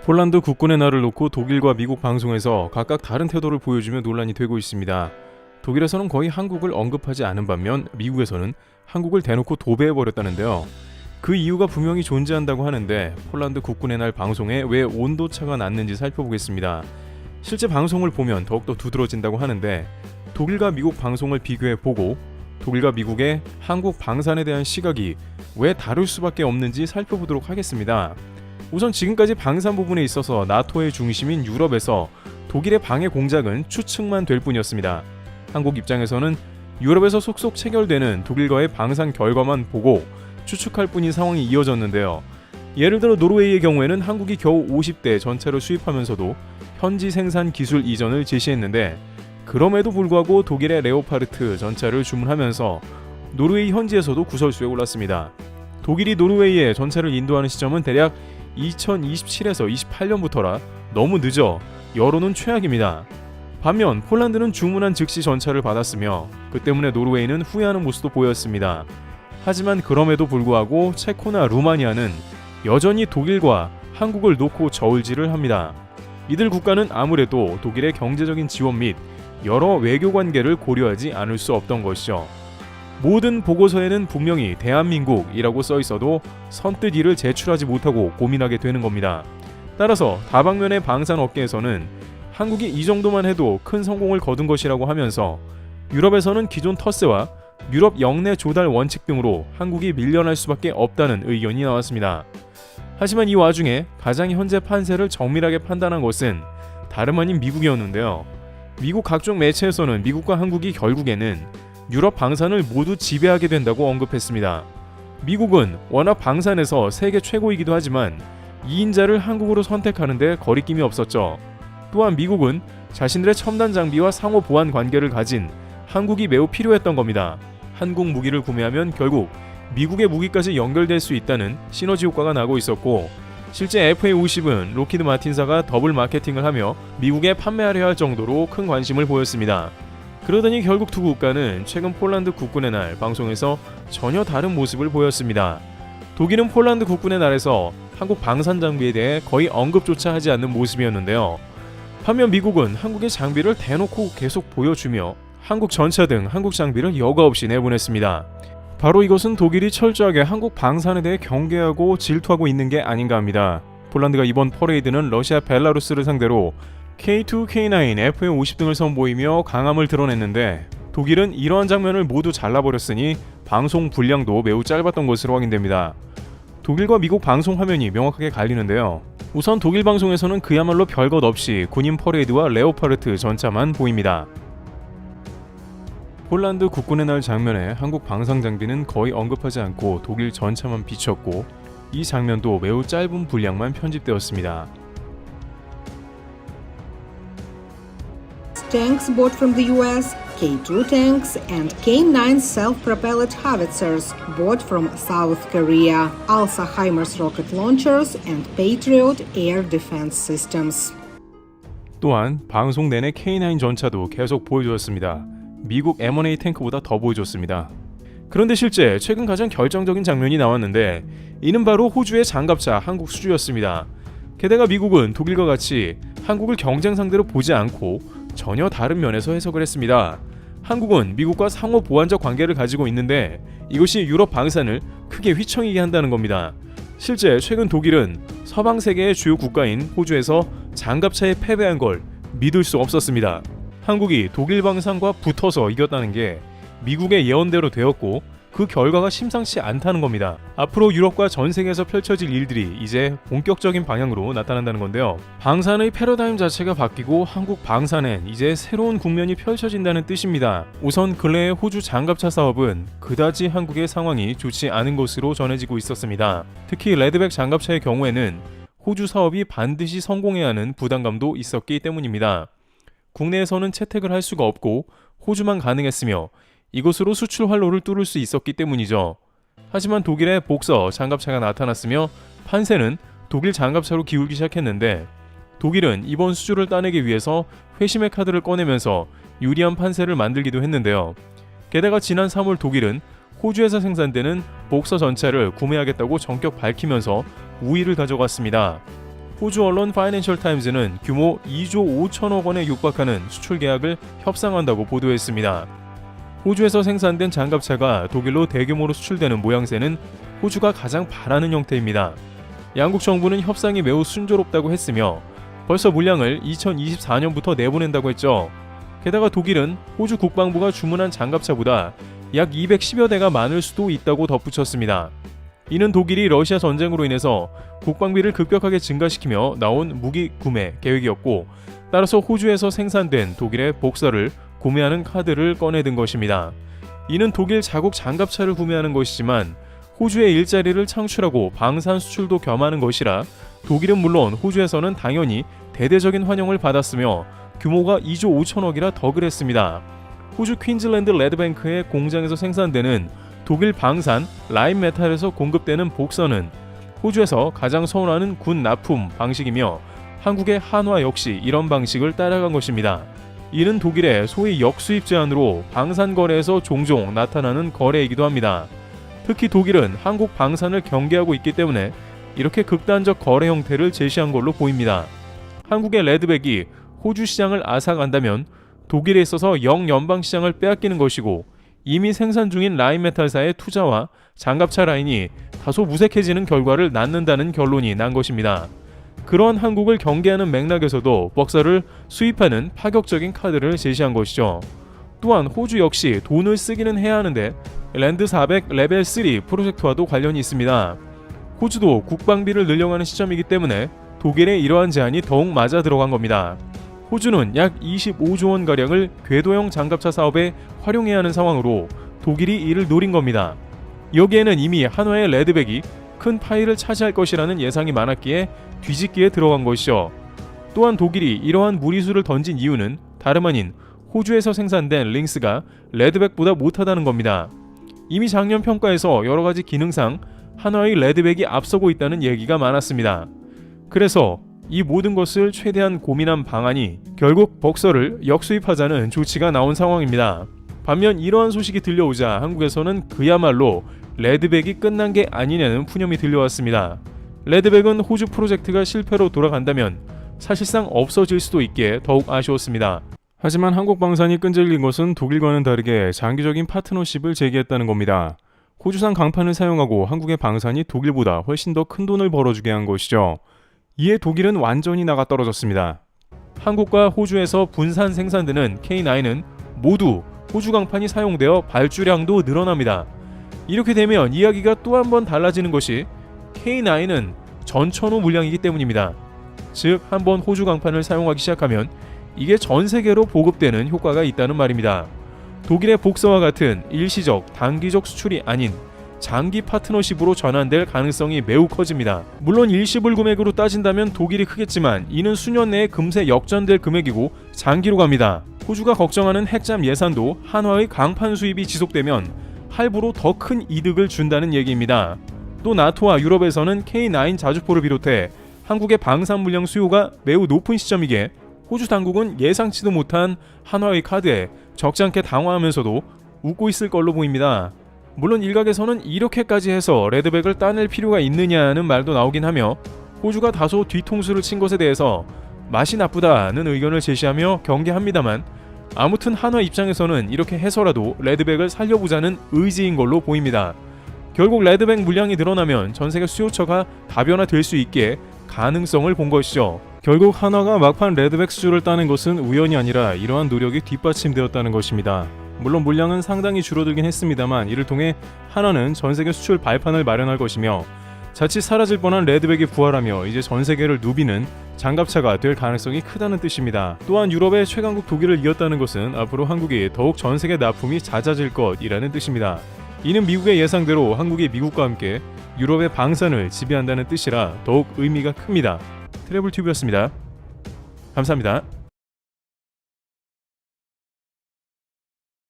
폴란드 국군의 날을 놓고 독일과 미국 방송에서 각각 다른 태도를 보여주며 논란이 되고 있습니다. 독일에서는 거의 한국을 언급하지 않은 반면 미국에서는 한국을 대놓고 도배해버렸다는데요. 그 이유가 분명히 존재한다고 하는데 폴란드 국군의 날 방송에 왜 온도차가 났는지 살펴보겠습니다. 실제 방송을 보면 더욱더 두드러진다고 하는데 독일과 미국 방송을 비교해보고 독일과 미국의 한국 방산에 대한 시각이 왜 다를 수밖에 없는지 살펴보도록 하겠습니다. 우선 지금까지 방산 부분에 있어서 나토의 중심인 유럽에서 독일의 방해 공작은 추측만 될 뿐이었습니다. 한국 입장에서는 유럽에서 속속 체결되는 독일과의 방산 결과만 보고 추측할 뿐인 상황이 이어졌는데요. 예를 들어 노르웨이의 경우에는 한국이 겨우 50대 전차를 수입하면서도 현지 생산 기술 이전을 제시했는데 그럼에도 불구하고 독일의 레오파르트 전차를 주문하면서 노르웨이 현지에서도 구설수에 올랐습니다. 독일이 노르웨이에 전차를 인도하는 시점은 대략 2027에서 28년부터라 너무 늦어 여론은 최악입니다. 반면 폴란드는 주문한 즉시 전차를 받았으며 그 때문에 노르웨이는 후회하는 모습도 보였습니다. 하지만 그럼에도 불구하고 체코나 루마니아는 여전히 독일과 한국을 놓고 저울질을 합니다. 이들 국가는 아무래도 독일의 경제적인 지원 및 여러 외교 관계를 고려하지 않을 수 없던 것이죠. 모든 보고서에는 분명히 대한민국이라고 써 있어도 선뜻 이를 제출하지 못하고 고민하게 되는 겁니다. 따라서 다방면의 방산 업계에서는 한국이 이 정도만 해도 큰 성공을 거둔 것이라고 하면서 유럽에서는 기존 터세와 유럽 영내 조달 원칙 등으로 한국이 밀려날 수밖에 없다는 의견이 나왔습니다. 하지만 이 와중에 가장 현재 판세를 정밀하게 판단한 것은 다름 아닌 미국이었는데요. 미국 각종 매체에서는 미국과 한국이 결국에는 유럽 방산을 모두 지배하게 된다고 언급했습니다. 미국은 워낙 방산에서 세계 최고이기도 하지만 2인자를 한국으로 선택하는데 거리낌이 없었죠. 또한 미국은 자신들의 첨단 장비와 상호 보안 관계를 가진 한국이 매우 필요했던 겁니다. 한국 무기를 구매하면 결국 미국의 무기까지 연결될 수 있다는 시너지 효과가 나고 있었고 실제 FA-50은 록히드 마틴사가 더블 마케팅을 하며 미국에 판매하려 할 정도로 큰 관심을 보였습니다. 그러더니 결국 두 국가는 최근 폴란드 국군의 날 방송에서 전혀 다른 모습을 보였습니다. 독일은 폴란드 국군의 날에서 한국 방산 장비에 대해 거의 언급조차 하지 않는 모습이었는데요. 반면 미국은 한국의 장비를 대놓고 계속 보여주며 한국 전차 등 한국 장비를 여과 없이 내보냈습니다. 바로 이것은 독일이 철저하게 한국 방산에 대해 경계하고 질투하고 있는 게 아닌가 합니다. 폴란드가 이번 퍼레이드는 러시아 벨라루스를 상대로 K2, K9, FA-50 등을 선보이며 강함을 드러냈는데 독일은 이러한 장면을 모두 잘라버렸으니 방송 분량도 매우 짧았던 것으로 확인됩니다. 독일과 미국 방송 화면이 명확하게 갈리는데요. 우선 독일 방송에서는 그야말로 별것 없이 군인 퍼레이드와 레오파르트 전차만 보입니다. 폴란드 국군의 날 장면에 한국 방산 장비는 거의 언급하지 않고 독일 전차만 비쳤고 이 장면도 매우 짧은 분량만 편집되었습니다. Tanks bought from the US, K2 tanks and K9 self-propelled howitzers bought from South Korea, also HIMARS rocket launchers and Patriot air defense systems. 또한 방송 내내 K9 전차도 계속 보여주었습니다. 미국 M1A 탱크보다 더 보여줬습니다. 그런데 실제 최근 가장 결정적인 장면이 나왔는데 이는 바로 호주의 장갑차 한국 수주였습니다. 게다가 미국은 독일과 같이 한국을 경쟁 상대로 보지 않고 전혀 다른 면에서 해석을 했습니다. 한국은 미국과 상호 보완적 관계를 가지고 있는데 이것이 유럽 방산을 크게 휘청이게 한다는 겁니다. 실제 최근 독일은 서방 세계의 주요 국가인 호주에서 장갑차에 패배한 걸 믿을 수 없었습니다. 한국이 독일 방산과 붙어서 이겼다는 게 미국의 예언대로 되었고 그 결과가 심상치 않다는 겁니다. 앞으로 유럽과 전 세계에서 펼쳐질 일들이 이제 본격적인 방향으로 나타난다는 건데요. 방산의 패러다임 자체가 바뀌고 한국 방산엔 이제 새로운 국면이 펼쳐진다는 뜻입니다. 우선 근래의 호주 장갑차 사업은 그다지 한국의 상황이 좋지 않은 것으로 전해지고 있었습니다. 특히 레드백 장갑차의 경우에는 호주 사업이 반드시 성공해야 하는 부담감도 있었기 때문입니다. 국내에서는 채택을 할 수가 없고 호주만 가능했으며 이곳으로 수출 활로를 뚫을 수 있었기 때문이죠. 하지만 독일의 복서 장갑차가 나타났으며 판세는 독일 장갑차로 기울기 시작했는데 독일은 이번 수주를 따내기 위해서 회심의 카드를 꺼내면서 유리한 판세를 만들기도 했는데요. 게다가 지난 3월 독일은 호주에서 생산되는 복서 전차를 구매하겠다고 전격 밝히면서 우위를 가져갔습니다. 호주 언론 파이낸셜 타임즈는 규모 2조 5천억 원에 육박하는 수출 계약을 협상한다고 보도했습니다. 호주에서 생산된 장갑차가 독일로 대규모로 수출되는 모양새는 호주가 가장 바라는 형태입니다. 양국 정부는 협상이 매우 순조롭다고 했으며 벌써 물량을 2024년부터 내보낸다고 했죠. 게다가 독일은 호주 국방부가 주문한 장갑차보다 약 210여 대가 많을 수도 있다고 덧붙였습니다. 이는 독일이 러시아 전쟁으로 인해서 국방비를 급격하게 증가시키며 나온 무기 구매 계획이었고, 따라서 호주에서 생산된 독일의 복서를 구매하는 카드를 꺼내든 것입니다. 이는 독일 자국 장갑차를 구매하는 것이지만 호주의 일자리를 창출하고 방산 수출도 겸하는 것이라 독일은 물론 호주에서는 당연히 대대적인 환영을 받았으며 규모가 2조 5천억이라 더 그랬습니다. 호주 퀸즐랜드 레드뱅크의 공장에서 생산되는 독일 방산 라임 메탈에서 공급되는 복서는 호주에서 가장 선호하는 군 납품 방식이며 한국의 한화 역시 이런 방식을 따라간 것입니다. 이는 독일의 소위 역수입 제한으로 방산 거래에서 종종 나타나는 거래이기도 합니다. 특히 독일은 한국 방산을 경계하고 있기 때문에 이렇게 극단적 거래 형태를 제시한 걸로 보입니다. 한국의 레드백이 호주 시장을 앗아간다면 독일에 있어서 영연방 시장을 빼앗기는 것이고, 이미 생산 중인 라인메탈사의 투자와 장갑차 라인이 다소 무색해지는 결과를 낳는다는 결론이 난 것입니다. 그런 한국을 경계하는 맥락에서도 벅서를 수입하는 파격적인 카드를 제시한 것이죠. 또한 호주 역시 돈을 쓰기는 해야 하는데 랜드 400 레벨 3 프로젝트와도 관련이 있습니다. 호주도 국방비를 늘려가는 시점이기 때문에 독일의 이러한 제안이 더욱 맞아 들어간 겁니다. 호주는 약 25조 원가량을 궤도형 장갑차 사업에 활용해야 하는 상황으로 독일이 이를 노린 겁니다. 여기에는 이미 한화의 레드백이 큰 파일을 차지할 것이라는 예상이 많았기에 뒤집기에 들어간 것이죠. 또한 독일이 이러한 무리수를 던진 이유는 다름 아닌 호주에서 생산된 링스가 레드백보다 못하다는 겁니다. 이미 작년 평가에서 여러가지 기능상 한화의 레드백이 앞서고 있다는 얘기가 많았습니다. 그래서 이 모든 것을 최대한 고민한 방안이 결국 벅서를 역수입하자는 조치가 나온 상황입니다. 반면 이러한 소식이 들려오자 한국에서는 그야말로 레드백이 끝난 게 아니냐는 푸념이 들려왔습니다. 레드백은 호주 프로젝트가 실패로 돌아간다면 사실상 없어질 수도 있기에 더욱 아쉬웠습니다. 하지만 한국 방산이 끈질긴 것은 독일과는 다르게 장기적인 파트너십을 제기했다는 겁니다. 호주산 강판을 사용하고 한국의 방산이 독일보다 훨씬 더 큰 돈을 벌어주게 한 것이죠. 이에 독일은 완전히 나가 떨어졌습니다. 한국과 호주에서 분산 생산되는 K9은 모두 호주 강판이 사용되어 발주량도 늘어납니다. 이렇게 되면 이야기가 또 한 번 달라지는 것이 K9은 전천후 물량이기 때문입니다. 즉, 한번 호주 강판을 사용하기 시작하면 이게 전 세계로 보급되는 효과가 있다는 말입니다. 독일의 복서와 같은 일시적, 단기적 수출이 아닌 장기 파트너십으로 전환될 가능성이 매우 커집니다. 물론 일시불 금액으로 따진다면 독일이 크겠지만 이는 수년 내에 금세 역전될 금액이고 장기로 갑니다. 호주가 걱정하는 핵잠 예산도 한화의 강판 수입이 지속되면 할부로 더 큰 이득을 준다는 얘기입니다. 또 나토와 유럽에서는 K9 자주포를 비롯해 한국의 방산 물량 수요가 매우 높은 시점이기에 호주 당국은 예상치도 못한 한화의 카드에 적잖게 당황하면서도 웃고 있을 걸로 보입니다. 물론 일각에서는 이렇게까지 해서 레드백을 따낼 필요가 있느냐는 말도 나오긴 하며 호주가 다소 뒤통수를 친 것에 대해서 맛이 나쁘다는 의견을 제시하며 경계합니다만, 아무튼 한화 입장에서는 이렇게 해서라도 레드백을 살려보자는 의지인 걸로 보입니다. 결국 레드백 물량이 늘어나면 전세계 수요처가 다변화될 수 있게 가능성을 본 것이죠. 결국 한화가 막판 레드백 수주를 따낸 것은 우연이 아니라 이러한 노력이 뒷받침되었다는 것입니다. 물론 물량은 상당히 줄어들긴 했습니다만 이를 통해 한화는 전세계 수출 발판을 마련할 것이며 자칫 사라질 뻔한 레드백이 부활하며 이제 전세계를 누비는 장갑차가 될 가능성이 크다는 뜻입니다. 또한 유럽의 최강국 독일을 이겼다는 것은 앞으로 한국이 더욱 전세계 납품이 잦아질 것이라는 뜻입니다. 이는 미국의 예상대로 한국이 미국과 함께 유럽의 방산을 지배한다는 뜻이라 더욱 의미가 큽니다. 트래블튜브였습니다. 감사합니다.